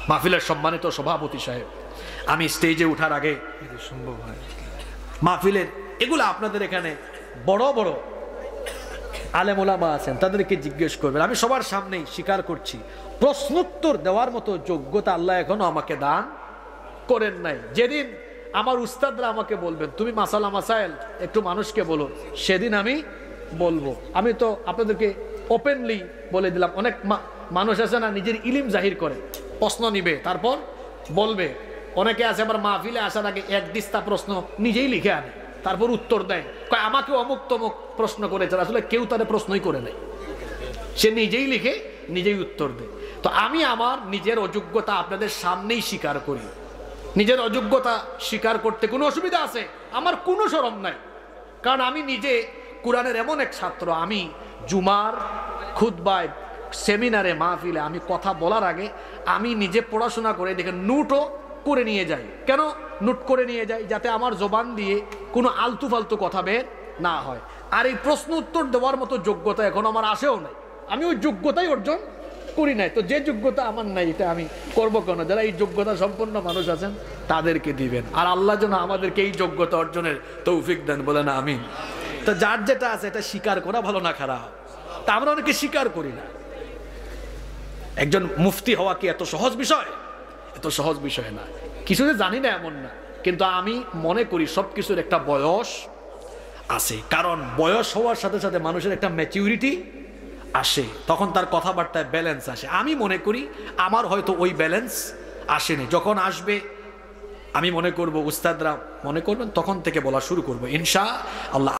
মাহফিলের সম্মানিত সভাপতি সাহেব, আমি স্টেজে ওঠার আগে সম্ভব হয় মাহফিলের এগুলো আপনাদের এখানে বড় বড় আলেম ওলামা আছেন, তাদেরকে জিজ্ঞেস করবেন। আমি সবার সামনেই স্বীকার করছি, প্রশ্নোত্তর দেওয়ার মতো যোগ্যতা আল্লাহ এখনো আমাকে দান করেন নাই। যেদিন আমার উস্তাদরা আমাকে বলবেন তুমি মাসালা মাসাইল একটু মানুষকে বলো, সেদিন আমি বলবো। আমি তো আপনাদেরকে ওপেনলি বলে দিলাম, অনেক মানুষ আছে না নিজের ইলিম জাহির করে, প্রশ্ন নিবে তারপর বলবে। অনেকে আছে আবার মাহফিলে আসার আগে এক দিস্তা প্রশ্ন নিজেই লিখে আনে, তারপর উত্তর দেয়, কয় আমাকে অমুক তমুক প্রশ্ন করেছে। আসলে কেউ তার প্রশ্নই করে নেয়, সে নিজেই লিখে নিজেই উত্তর দেয়। তো আমি আমার নিজের অযোগ্যতা আপনাদের সামনেই স্বীকার করি। নিজের অযোগ্যতা স্বীকার করতে কোনো অসুবিধা আছে? আমার কোনো শরম নাই, কারণ আমি নিজে কোরআনের এমন এক ছাত্র। আমি জুমার খুতবায়, সেমিনারে, মাহফিলে আমি কথা বলার আগে আমি নিজে পড়াশোনা করে দেখে নোটও করে নিয়ে যাই। কেন নোট করে নিয়ে যাই? যাতে আমার জবান দিয়ে কোনো আলতু ফালতু কথা বের না হয়। আর এই প্রশ্ন উত্তর দেওয়ার মতো যোগ্যতা এখন আমার আসেও নাই, আমি ওই যোগ্যতাই অর্জন করি নাই। তো যে যোগ্যতা আমার নাই এটা আমি করবো কেন? যারা এই যোগ্যতা সম্পন্ন মানুষ আছেন তাদেরকে দিবেন, আর আল্লাহ যেন আমাদেরকে এই যোগ্যতা অর্জনের তৌফিক দেন, বলে না আমিন। তো যার যেটা আছে এটা স্বীকার করা ভালো না খারাপ? তা আমরা অনেকে স্বীকার করি না। একজন মুফতি হওয়া কি এত সহজ বিষয়? এত সহজ বিষয় না। কিছু যে জানি না এমন না, কিন্তু আমি মনে করি সবকিছুর একটা বয়স আছে। কারণ বয়স হওয়ার সাথে সাথে মানুষের একটা ম্যাচিউরিটি আসে, তখন তার কথাবার্তায় ব্যালেন্স আসে। আমি মনে করি আমার হয়তো ওই ব্যালেন্স আসেনি। যখন আসবে আমি মনে করব, উস্তাদরা মনে করবেন, তখন থেকে বলা শুরু করবো ইনশাআল্লাহ।